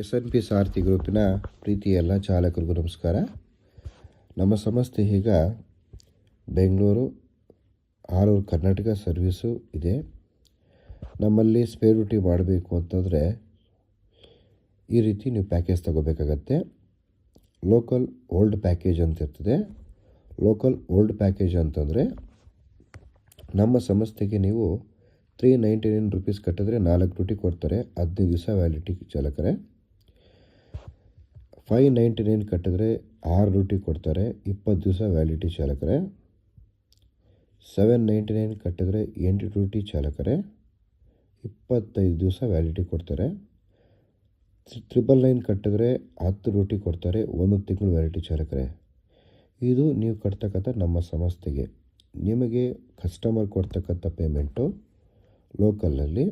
SNP ಸಾರಥಿ ಗ್ರೂಪಿನ ಪ್ರೀತಿಯ ಎಲ್ಲ ಚಾಲಕರಿಗೂ ನಮಸ್ಕಾರ. ನಮ್ಮ ಸಂಸ್ಥೆ ಈಗ Bengaluru all over Karnataka service ಇದೆ. ನಮ್ಮಲ್ಲಿ ಸ್ಪೇರ್ ಡ್ಯೂಟಿ ಮಾಡಬೇಕು ಅಂತಂದರೆ ಈ ರೀತಿ ನೀವು ಪ್ಯಾಕೇಜ್ ತಗೋಬೇಕಾಗತ್ತೆ. ಲೋಕಲ್ ಓಲ್ಡ್ ಪ್ಯಾಕೇಜ್ ಅಂತ ಇರ್ತದೆ. ಲೋಕಲ್ ಓಲ್ಡ್ ಪ್ಯಾಕೇಜ್ ಅಂತಂದರೆ ನಮ್ಮ ಸಂಸ್ಥೆಗೆ ನೀವು 399 ರೂಪೀಸ್ ಕಟ್ಟಿದ್ರೆ 4 ಡ್ಯೂಟಿ ಕೊಡ್ತಾರೆ, 15 ದಿವಸ ವ್ಯಾಲಿಡಿಟಿ ಚಾಲಕರೇ. 599 ಕಟ್ಟಿದ್ರೆ 6 ಡ್ಯೂಟಿ ಕೊಡ್ತಾರೆ, 20 ದಿವಸ ವ್ಯಾಲಿಡಿಟಿ ಚಾಲಕರೇ. 799 ಕಟ್ಟಿದ್ರೆ 8 ಡ್ಯೂಟಿ ಚಾಲಕರೇ, 25 ದಿವಸ ವ್ಯಾಲಿಡಿಟಿ ಕೊಡ್ತಾರೆ. 999 ಕಟ್ಟಿದ್ರೆ 10 ಡ್ಯೂಟಿ ಕೊಡ್ತಾರೆ, 1 ತಿಂಗಳು ವ್ಯಾಲಿಡಿಟಿ ಚಾಲಕರೇ. ಇದು ನೀವು ಕಟ್ತಕ್ಕಂಥ ನಮ್ಮ ಸಂಸ್ಥೆಗೆ. ನಿಮಗೆ ಕಸ್ಟಮರ್ ಕೊಡ್ತಕ್ಕಂಥ ಪೇಮೆಂಟು ಲೋಕಲಲ್ಲಿ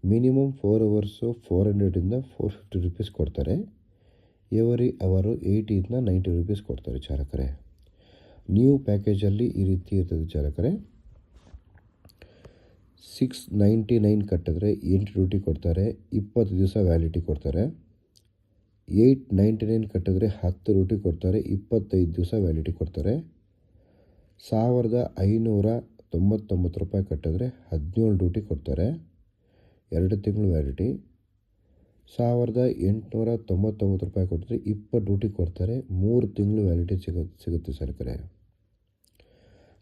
ಮಿನಿಮಮ್ 4 ಅವರ್ಸು 400ಇಂದ 450 ರೂಪೀಸ್ ಕೊಡ್ತಾರೆ. ಎವರಿ ಅವರು 80ಇಂದ 90 ರೂಪೀಸ್ ಕೊಡ್ತಾರೆ ಚಾಲಕರೇ. ನ್ಯೂ ಪ್ಯಾಕೇಜಲ್ಲಿ ಈ ರೀತಿ ಇರ್ತದೆ ಚಾಲಕರೇ. 699 ಕಟ್ಟಿದ್ರೆ 8 ಡ್ಯೂಟಿ ಕೊಡ್ತಾರೆ, 20 ದಿವಸ ವ್ಯಾಲಿಡಿಟಿ ಕೊಡ್ತಾರೆ. 899 ಕಟ್ಟಿದ್ರೆ 10 ಡ್ಯೂಟಿ ಕೊಡ್ತಾರೆ, 25 ದಿವಸ ವ್ಯಾಲಿಡಿಟಿ ಕೊಡ್ತಾರೆ. 1599 ರೂಪಾಯಿ ಕಟ್ಟಿದ್ರೆ 17 ಡ್ಯೂಟಿ ಕೊಡ್ತಾರೆ, 2 ತಿಂಗಳು ವ್ಯಾಲಿಡಿಟಿ. 1899 ರೂಪಾಯಿ ಕೊಟ್ಟಿದ್ರೆ 20 ಡ್ಯೂಟಿ ಕೊಡ್ತಾರೆ, 3 ತಿಂಗಳು ವ್ಯಾಲಿಡಿಟಿ ಸಿಗುತ್ತೆ ಚಾಲಕರೇ.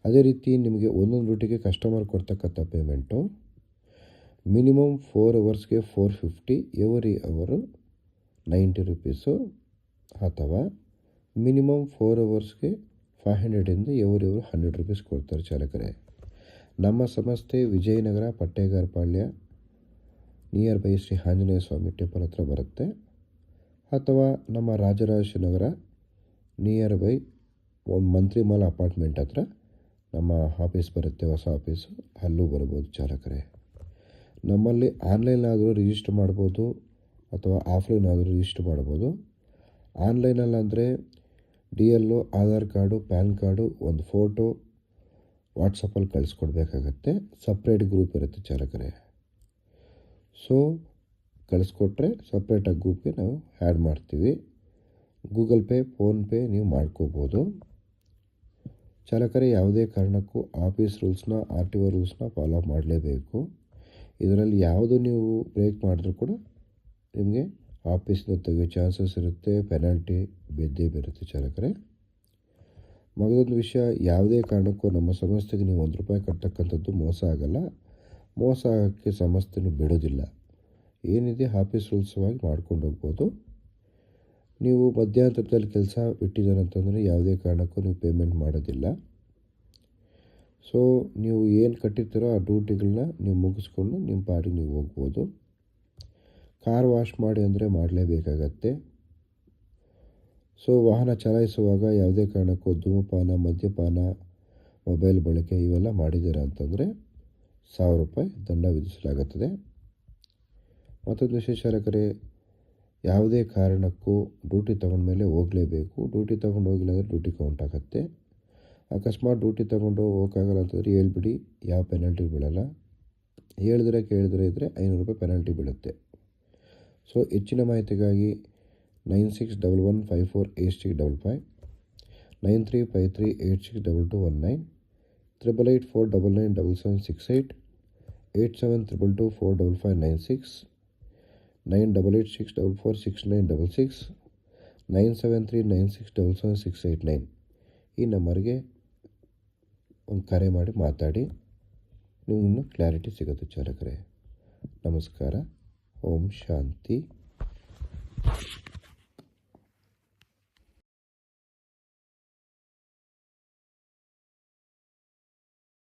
ಅದೇ ರೀತಿ ನಿಮಗೆ ಒಂದೊಂದು ಡ್ಯೂಟಿಗೆ ಕಸ್ಟಮರ್ ಕೊಡ್ತಕ್ಕಂಥ ಪೇಮೆಂಟು ಮಿನಿಮಮ್ 4 ಅವರ್ಸ್ಗೆ 450, ಎವರಿ ಅವರು 90 ರೂಪೀಸು, ಅಥವಾ ಮಿನಿಮಮ್ 4 ಅವರ್ಸ್ಗೆ 500ಇಂದ ಎವರಿ ಅವರು 100 ರೂಪೀಸ್ ಕೊಡ್ತಾರೆ ಚಾಲಕರೇ. ನಮ್ಮ ಸಂಸ್ಥೆ Vijayanagar Pattegarapalya near by Shri Anjaneya Swamy temple ಹತ್ರ ಬರುತ್ತೆ, ಅಥವಾ ನಮ್ಮ ರಾಜರಾಜೇಶ್ವರಿ ನಗರ ನಿಯರ್ ಬೈ ಒಂದು ಮಂತ್ರಿಮಾಲ್ ಅಪಾರ್ಟ್ಮೆಂಟ್ ಹತ್ರ ನಮ್ಮ ಆಫೀಸ್ ಬರುತ್ತೆ, ಹೊಸ ಆಫೀಸು, ಅಲ್ಲೂ ಬರ್ಬೋದು ಚಾಲಕರೇ. ನಮ್ಮಲ್ಲಿ ಆನ್ಲೈನಾದರೂ ರಿಜಿಸ್ಟರ್ ಮಾಡ್ಬೋದು ಅಥವಾ ಆಫ್ಲೈನ್ ಆದರೂ ರಿಜಿಸ್ಟರ್ ಮಾಡ್ಬೋದು. ಆನ್ಲೈನಲ್ಲಂದರೆ DL, Aadhaar card, PAN card, ಒಂದು ಫೋಟೋ ವಾಟ್ಸಪ್ಪಲ್ಲಿ ಕಳಿಸ್ಕೊಡ್ಬೇಕಾಗತ್ತೆ. ಸಪ್ರೇಟ್ ಗ್ರೂಪ್ ಇರುತ್ತೆ ಚಾಲಕರೇ. ಸೊ ಕಳಿಸ್ಕೊಟ್ರೆ ಸಪ್ರೇಟಾಗಿ ಗ್ರೂಪ್ಗೆ ನಾವು ಆ್ಯಡ್ ಮಾಡ್ತೀವಿ. ಗೂಗಲ್ ಪೇ, ಫೋನ್ಪೇ ನೀವು ಮಾಡ್ಕೋಬೋದು ಚಾಲಕರೇ. ಯಾವುದೇ ಕಾರಣಕ್ಕೂ ಆಫೀಸ್ ರೂಲ್ಸ್ನ, RTO ರೂಲ್ಸ್ನ ಫಾಲೋ ಮಾಡಲೇಬೇಕು. ಇದರಲ್ಲಿ ಯಾವುದು ನೀವು ಬ್ರೇಕ್ ಮಾಡಿದ್ರೂ ಕೂಡ ನಿಮಗೆ ಆಫೀಸ್ನ ತೆಗೆಯೋ ಚಾನ್ಸಸ್ ಇರುತ್ತೆ, ಪೆನಾಲ್ಟಿ ಬಿದ್ದೇ ಬರುತ್ತೆ ಚಾಲಕರೇ. ಮಗದೊಂದು ವಿಷಯ, ಯಾವುದೇ ಕಾರಣಕ್ಕೂ ನಮ್ಮ ಸಂಸ್ಥೆಗೆ ನೀವು 1 ರೂಪಾಯಿ ಕಟ್ಟತಕ್ಕಂಥದ್ದು ಮೋಸ ಆಗಲ್ಲ. ಮೋಸ ಆಗೋಕ್ಕೆ ಸಂಸ್ಥೆನೂ ಬಿಡೋದಿಲ್ಲ. ಏನಿದೆ ಆಫೀಸ್ ರೂಲ್ಸವಾಗಿ ಮಾಡ್ಕೊಂಡು ಹೋಗ್ಬೋದು. ನೀವು ಮಧ್ಯಂತರದಲ್ಲಿ ಕೆಲಸ ಬಿಟ್ಟಿದ್ದಾರೆ ಅಂತಂದರೆ ಯಾವುದೇ ಕಾರಣಕ್ಕೂ ನೀವು ಪೇಮೆಂಟ್ ಮಾಡೋದಿಲ್ಲ. ಸೊ ನೀವು ಏನು ಕಟ್ಟಿರ್ತೀರೋ ಆ ಡ್ಯೂಟಿಗಳನ್ನ ನೀವು ಮುಗಿಸ್ಕೊಂಡು ನಿಮ್ಮ ಪಾಡಿಗೆ ನೀವು ಹೋಗ್ಬೋದು. ಕಾರ್ ವಾಶ್ ಮಾಡಿ ಅಂದರೆ ಮಾಡಲೇಬೇಕಾಗತ್ತೆ. ಸೊ ವಾಹನ ಚಲಾಯಿಸುವಾಗ ಯಾವುದೇ ಕಾರಣಕ್ಕೂ ಧೂಮಪಾನ, ಮದ್ಯಪಾನ, ಮೊಬೈಲ್ ಬಳಕೆ ಇವೆಲ್ಲ ಮಾಡಿದ್ದೀರಾ ಅಂತಂದರೆ 1000 ರೂಪಾಯಿ ದಂಡ ವಿಧಿಸಲಾಗುತ್ತದೆ. ಮತ್ತೊಂದು ವಿಶೇಷ ಚಾಲಕರೇ, ಯಾವುದೇ ಕಾರಣಕ್ಕೂ ಡ್ಯೂಟಿ ತೊಗೊಂಡ್ಮೇಲೆ ಹೋಗಲೇಬೇಕು. ಡ್ಯೂಟಿ ತೊಗೊಂಡು ಹೋಗಿಲ್ಲ ಅಂದರೆ ಡ್ಯೂಟಿ ಕೌಂಟ್ ಆಗುತ್ತೆ. ಅಕಸ್ಮಾತ್ ಡ್ಯೂಟಿ ತೊಗೊಂಡು ಹೋಗೋಕ್ಕಾಗಲ್ಲ ಅಂತಂದರೆ ಹೇಳ್ಬಿಡಿ, ಯಾವ ಪೆನಾಲ್ಟಿ ಬೀಳಲ್ಲ. ಹೇಳಿದ್ರೆ ಕೇಳಿದ್ರೆ ಇದ್ದರೆ 500 ರೂಪಾಯಿ ಪೆನಾಲ್ಟಿ ಬೀಳುತ್ತೆ. ಸೊ ಹೆಚ್ಚಿನ ಮಾಹಿತಿಗಾಗಿ 9611548655, 9353862219, 8884997768, 8722245596, 9886446966, 9739677689 ಈ ನಂಬರ್ಗೆ ಒಂದು ಕರೆ ಮಾಡಿ ಮಾತಾಡಿ. ನೀವು ಇನ್ನೂ ಕ್ಲಾರಿಟಿ ಸಿಗುತ್ತೆ ಚಾಲಕರೇ. ನಮಸ್ಕಾರ. ಓಂ ಶಾಂತಿ.